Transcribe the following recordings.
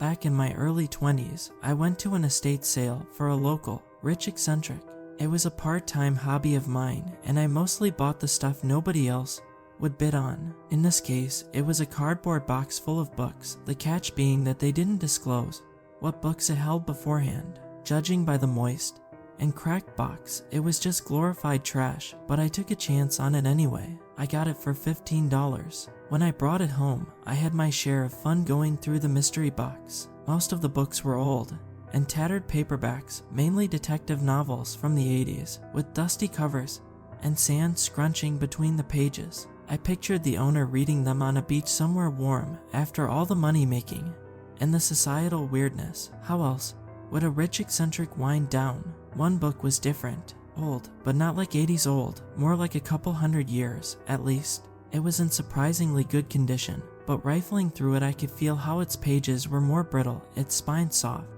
Back in my early 20s, I went to an estate sale for a local, rich eccentric. It was a part-time hobby of mine, and I mostly bought the stuff nobody else would bid on. In this case, it was a cardboard box full of books, the catch being that they didn't disclose what books it held beforehand. Judging by the moist and cracked box, it was just glorified trash, but I took a chance on it anyway. I got it for $15. When I brought it home, I had my share of fun going through the mystery box. Most of the books were old and tattered paperbacks, mainly detective novels from the 80s, with dusty covers and sand scrunching between the pages. I pictured the owner reading them on a beach somewhere warm after all the money making and the societal weirdness. How else would a rich eccentric wind down? One book was different. Old, but not like 80s old, more like a couple hundred years, at least. It was in surprisingly good condition, but rifling through it I could feel how its pages were more brittle, its spine soft,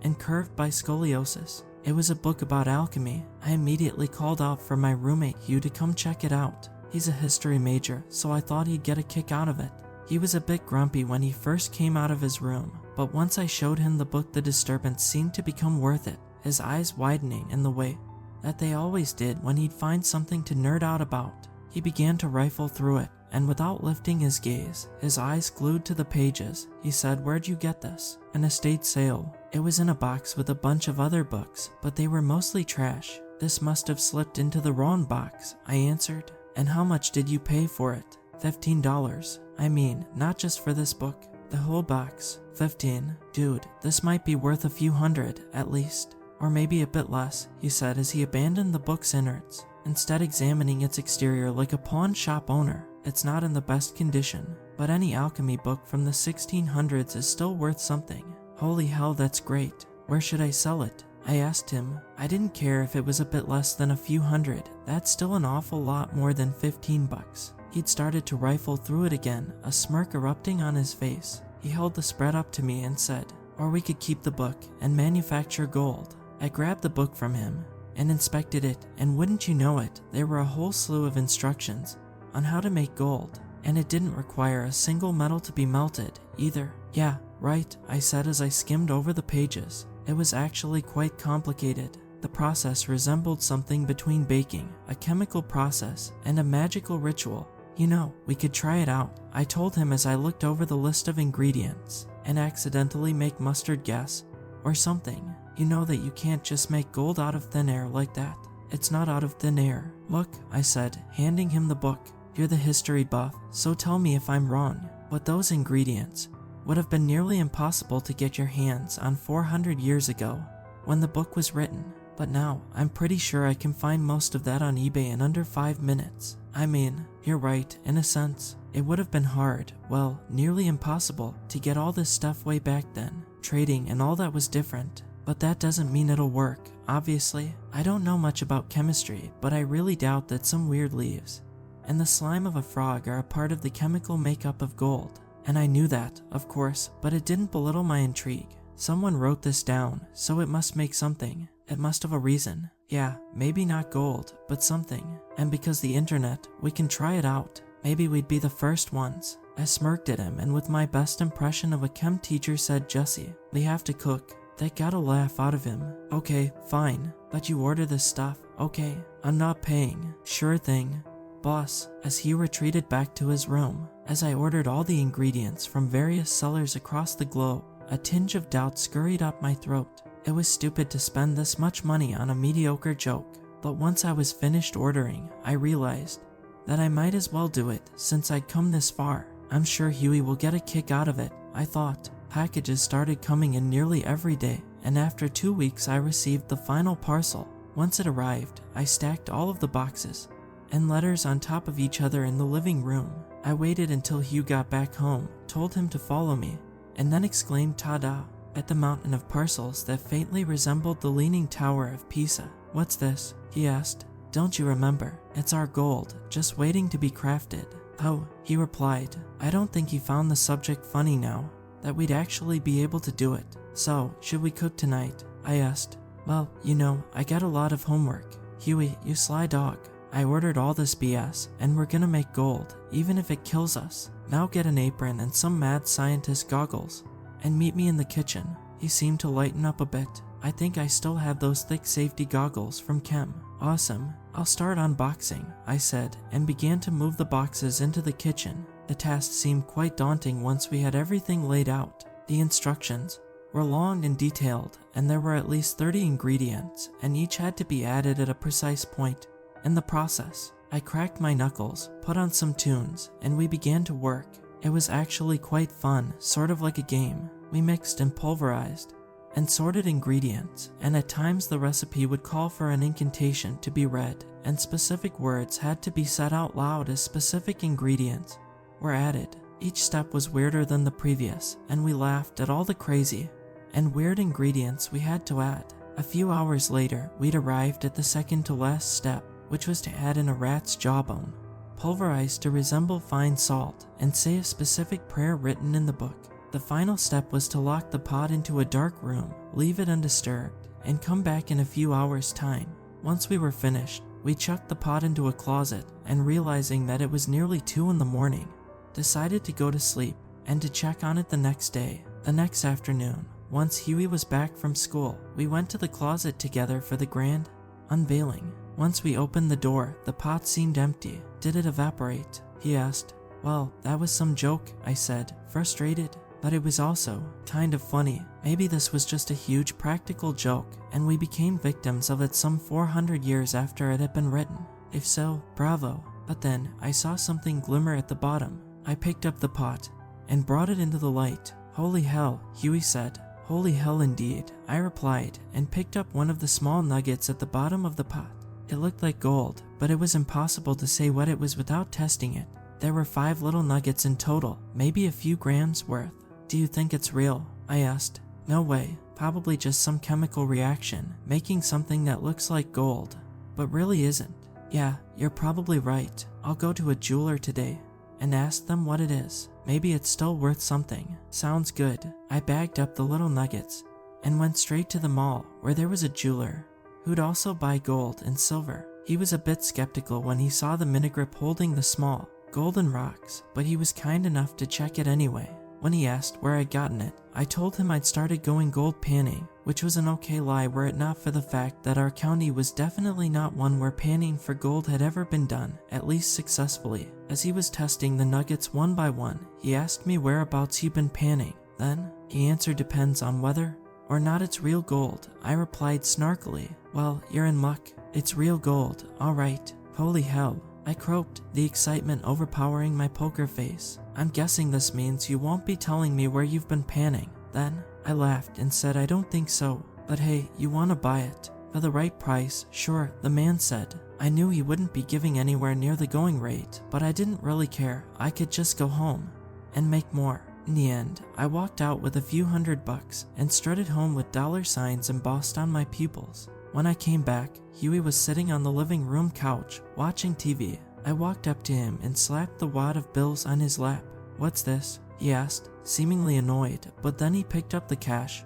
and curved by scoliosis. It was a book about alchemy. I immediately called out for my roommate Hugh to come check it out. He's a history major, so I thought he'd get a kick out of it. He was a bit grumpy when he first came out of his room, but once I showed him the book, the disturbance seemed to become worth it, his eyes widening in the way that they always did when he'd find something to nerd out about. He began to rifle through it, and without lifting his gaze, his eyes glued to the pages, he said, "Where'd you get this?" "An estate sale. It was in a box with a bunch of other books, but they were mostly trash. This must have slipped into the wrong box," I answered. "And how much did you pay for it?" $15. "I mean, not just for this book. The whole box." "15. Dude, this might be worth a few hundred, at least. Or maybe a bit less," he said as he abandoned the book's innards, instead examining its exterior like a pawn shop owner. "It's not in the best condition, but any alchemy book from the 1600s is still worth something." "Holy hell, that's great. Where should I sell it?" I asked him. I didn't care if it was a bit less than a few hundred. That's still an awful lot more than $15. He'd started to rifle through it again, a smirk erupting on his face. He held the spread up to me and said, "Or we could keep the book and manufacture gold." I grabbed the book from him and inspected it, and wouldn't you know it, there were a whole slew of instructions on how to make gold, and it didn't require a single metal to be melted either. "Yeah, right," I said as I skimmed over the pages. It was actually quite complicated. The process resembled something between baking, a chemical process, and a magical ritual. "You know, we could try it out," I told him as I looked over the list of ingredients, "and accidentally make mustard gas or something. You know that you can't just make gold out of thin air like that. It's not out of thin air." "Look," I said, handing him the book, "you're the history buff, so tell me if I'm wrong, but those ingredients would have been nearly impossible to get your hands on 400 years ago when the book was written. But now, I'm pretty sure I can find most of that on eBay in under 5 minutes. I mean, you're right, in a sense. It would have been hard, well, nearly impossible, to get all this stuff way back then. Trading and all that was different. But that doesn't mean it'll work, obviously. I don't know much about chemistry, but I really doubt that some weird leaves and the slime of a frog are a part of the chemical makeup of gold. And I knew that, of course, but it didn't belittle my intrigue. Someone wrote this down, so it must make something. It must have a reason. Yeah, maybe not gold, but something. And because the internet, we can try it out. Maybe we'd be the first ones. I smirked at him, and with my best impression of a chem teacher said, "Jesse, we have to cook." That got a laugh out of him. "Okay, fine. But you order this stuff, okay? I'm not paying." "Sure thing, boss," as he retreated back to his room. As I ordered all the ingredients from various sellers across the globe, a tinge of doubt scurried up my throat. It was stupid to spend this much money on a mediocre joke, but once I was finished ordering, I realized that I might as well do it since I'd come this far. I'm sure Huey will get a kick out of it, I thought. Packages started coming in nearly every day, and after 2 weeks I received the final parcel. Once it arrived, I stacked all of the boxes and letters on top of each other in the living room. I waited until Hugh got back home, told him to follow me, and then exclaimed "Ta-da" at the mountain of parcels that faintly resembled the Leaning Tower of Pisa. "What's this?" he asked. "Don't you remember? It's our gold, just waiting to be crafted." "Oh," he replied. I don't think he found the subject funny now that we'd actually be able to do it. "So, should we cook tonight?" I asked. "Well, you know, I got a lot of homework." "Huey, you sly dog. I ordered all this BS, and we're gonna make gold, even if it kills us. Now get an apron and some mad scientist goggles, and meet me in the kitchen. He seemed to lighten up a bit. I think I still have those thick safety goggles from Chem. Awesome. I'll start unboxing, I said, and began to move the boxes into the kitchen. The task seemed quite daunting once we had everything laid out. The instructions were long and detailed, and there were at least 30 ingredients, and each had to be added at a precise point in the process. I cracked my knuckles, put on some tunes, and we began to work. It was actually quite fun, sort of like a game. We mixed and pulverized and sorted ingredients, and at times the recipe would call for an incantation to be read, and specific words had to be said out loud as specific ingredients were added. Each step was weirder than the previous, and we laughed at all the crazy and weird ingredients we had to add. A few hours later, we'd arrived at the second to last step, which was to add in a rat's jawbone, pulverized to resemble fine salt, and say a specific prayer written in the book. The final step was to lock the pot into a dark room, leave it undisturbed, and come back in a few hours' time. Once we were finished, we chucked the pot into a closet, and realizing that it was nearly 2 in the morning, decided to go to sleep and to check on it the next day. The next afternoon, once Huey was back from school, we went to the closet together for the grand unveiling. Once we opened the door, the pot seemed empty. Did it evaporate? He asked. Well, that was some joke, I said, frustrated. But it was also kind of funny. Maybe this was just a huge practical joke, and we became victims of it some 400 years after it had been written. If so, bravo. But then, I saw something glimmer at the bottom. I picked up the pot and brought it into the light. Holy hell, Huey said. Holy hell indeed, I replied, and picked up one of the small nuggets at the bottom of the pot. It looked like gold, but it was impossible to say what it was without testing it. There were 5 little nuggets in total, maybe a few grams worth. Do you think it's real? I asked. No way, probably just some chemical reaction, making something that looks like gold, but really isn't. Yeah, you're probably right. I'll go to a jeweler today and ask them what it is. Maybe it's still worth something. Sounds good. I bagged up the little nuggets and went straight to the mall, where there was a jeweler who'd also buy gold and silver. He was a bit skeptical when he saw the minigrip holding the small golden rocks, but he was kind enough to check it anyway. When he asked where I'd gotten it, I told him I'd started going gold panning, which was an okay lie were it not for the fact that our county was definitely not one where panning for gold had ever been done, at least successfully. As he was testing the nuggets one by one, he asked me whereabouts he'd been panning. Then, he answered depends on whether or not it's real gold. I replied snarkily, well, you're in luck. It's real gold, alright. Holy hell. I croaked, the excitement overpowering my poker face. I'm guessing this means you won't be telling me where you've been panning. Then, I laughed and said I don't think so, but hey, you want to buy it? For the right price, sure, the man said. I knew he wouldn't be giving anywhere near the going rate, but I didn't really care. I could just go home and make more. In the end, I walked out with a few $100 and strutted home with dollar signs embossed on my pupils. When I came back, Huey was sitting on the living room couch, watching TV. I walked up to him and slapped the wad of bills on his lap. What's this? He asked, seemingly annoyed, but then he picked up the cash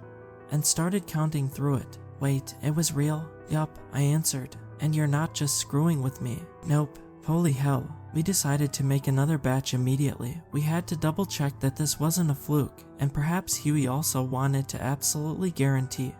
and started counting through it. Wait, it was real? Yup, I answered. And you're not just screwing with me? Nope. Holy hell. We decided to make another batch immediately. We had to double check that this wasn't a fluke, and perhaps Huey also wanted to absolutely guarantee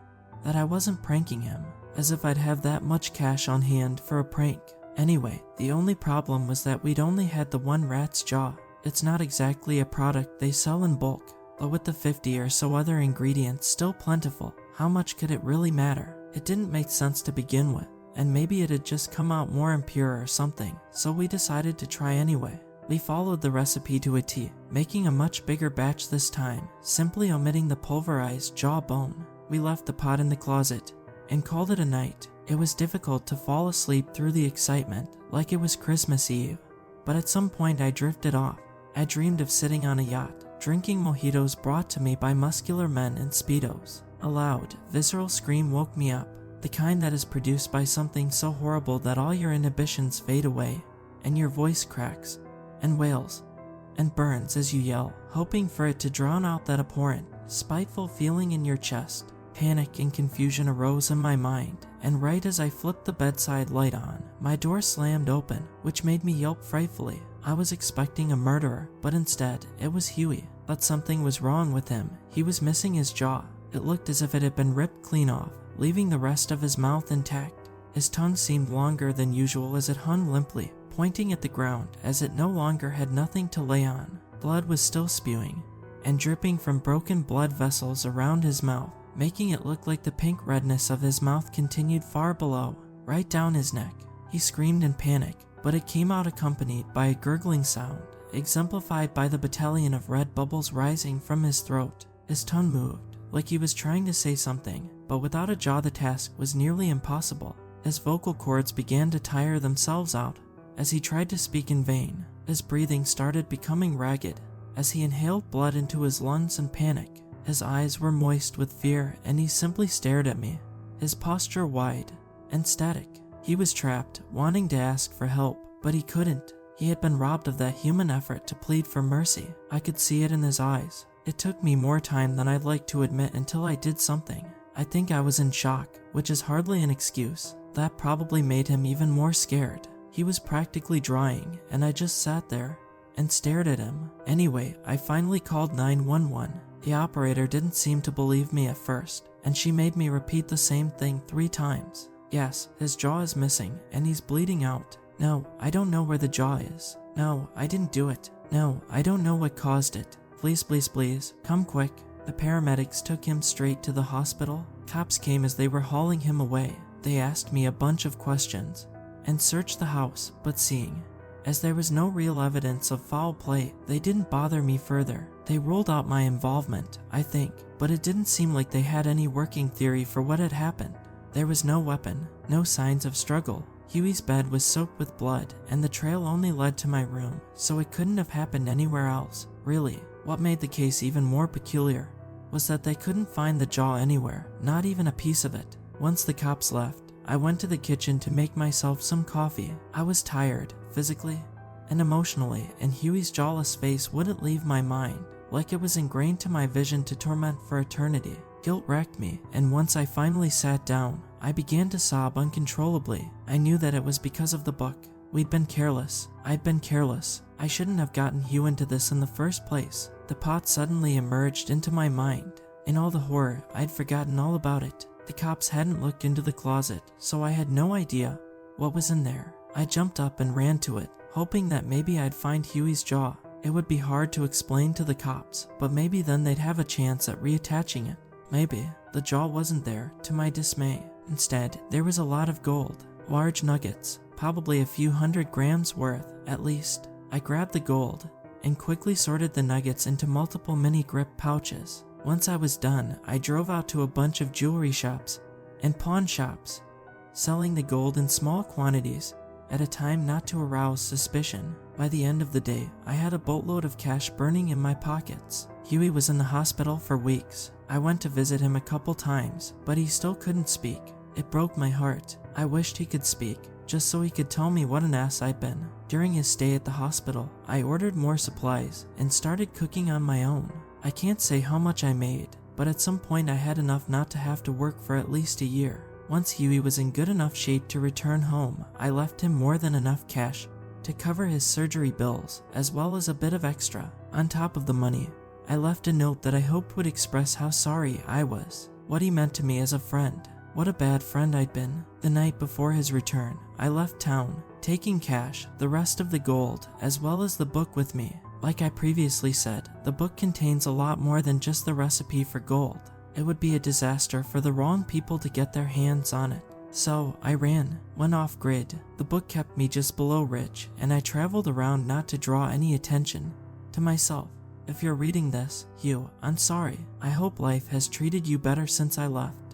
that I wasn't pranking him, as if I'd have that much cash on hand for a prank. Anyway, the only problem was that we'd only had the one rat's jaw. It's not exactly a product they sell in bulk, but with the 50 or so other ingredients still plentiful, how much could it really matter? It didn't make sense to begin with, and maybe it had just come out more impure or something, so we decided to try anyway. We followed the recipe to a T, making a much bigger batch this time, simply omitting the pulverized jaw bone. We left the pot in the closet and called it a night. It was difficult to fall asleep through the excitement, like it was Christmas Eve. But at some point I drifted off. I dreamed of sitting on a yacht, drinking mojitos brought to me by muscular men in Speedos. A loud, visceral scream woke me up, the kind that is produced by something so horrible that all your inhibitions fade away, and your voice cracks, and wails, and burns as you yell, hoping for it to drown out that abhorrent, spiteful feeling in your chest. Panic and confusion arose in my mind, and right as I flipped the bedside light on, my door slammed open, which made me yelp frightfully. I was expecting a murderer, but instead, it was Huey. but something was wrong with him. He was missing his jaw. It looked as if it had been ripped clean off, leaving the rest of his mouth intact. His tongue seemed longer than usual as it hung limply, pointing at the ground as it no longer had nothing to lay on. Blood was still spewing and dripping from broken blood vessels around his mouth, making it look like the pink redness of his mouth continued far below, right down his neck. He screamed in panic, but it came out accompanied by a gurgling sound, exemplified by the battalion of red bubbles rising from his throat. His tongue moved, like he was trying to say something, but without a jaw the task was nearly impossible. His vocal cords began to tire themselves out as he tried to speak in vain. His breathing started becoming ragged as he inhaled blood into his lungs in panic. His eyes were moist with fear and he simply stared at me, his posture wide and static. He was trapped, wanting to ask for help, but he couldn't. He had been robbed of that human effort to plead for mercy. I could see it in his eyes. It took me more time than I'd like to admit until I did something. I think I was in shock, which is hardly an excuse. That probably made him even more scared. He was practically drying, and I just sat there and stared at him. Anyway, I finally called 911. The operator didn't seem to believe me at first, and she made me repeat the same thing 3 times. Yes, his jaw is missing, and he's bleeding out. No, I don't know where the jaw is. No, I didn't do it. No, I don't know what caused it. Please, please, please, come quick. The paramedics took him straight to the hospital. Cops came as they were hauling him away. They asked me a bunch of questions and searched the house, but seeing as there was no real evidence of foul play, they didn't bother me further. They ruled out my involvement, I think, but it didn't seem like they had any working theory for what had happened. There was no weapon, no signs of struggle. Huey's bed was soaked with blood, and the trail only led to my room, so it couldn't have happened anywhere else. Really, what made the case even more peculiar was that they couldn't find the jaw anywhere, not even a piece of it. Once the cops left, I went to the kitchen to make myself some coffee. I was tired, physically and emotionally, and Huey's jawless face wouldn't leave my mind, like it was ingrained to my vision to torment for eternity. Guilt wrecked me, and once I finally sat down, I began to sob uncontrollably. I knew that it was because of the book. We'd been careless. I'd been careless. I shouldn't have gotten Hugh into this in the first place. The pot suddenly emerged into my mind. In all the horror, I'd forgotten all about it. The cops hadn't looked into the closet, so I had no idea what was in there. I jumped up and ran to it, hoping that maybe I'd find Huey's jaw. It would be hard to explain to the cops, but maybe then they'd have a chance at reattaching it. Maybe. The jaw wasn't there, to my dismay. Instead, there was a lot of gold. Large nuggets, probably a few 100 grams worth, at least. I grabbed the gold and quickly sorted the nuggets into multiple mini grip pouches. Once I was done, I drove out to a bunch of jewelry shops and pawn shops, selling the gold in small quantities at a time not to arouse suspicion. By the end of the day, I had a boatload of cash burning in my pockets. Huey was in the hospital for weeks. I went to visit him a couple times, but he still couldn't speak. It broke my heart. I wished he could speak, just so he could tell me what an ass I'd been. During his stay at the hospital, I ordered more supplies and started cooking on my own. I can't say how much I made, but at some point I had enough not to have to work for at least a year. Once Huey was in good enough shape to return home, I left him more than enough cash to cover his surgery bills, as well as a bit of extra. On top of the money, I left a note that I hoped would express how sorry I was, what he meant to me as a friend. What a bad friend I'd been. The night before his return, I left town, taking cash, the rest of the gold, as well as the book with me. Like I previously said, the book contains a lot more than just the recipe for gold. It would be a disaster for the wrong people to get their hands on it. So I went off grid. The book kept me just below rich, and I traveled around not to draw any attention to myself. If you're reading this, Hugh, I'm sorry. I hope life has treated you better since I left.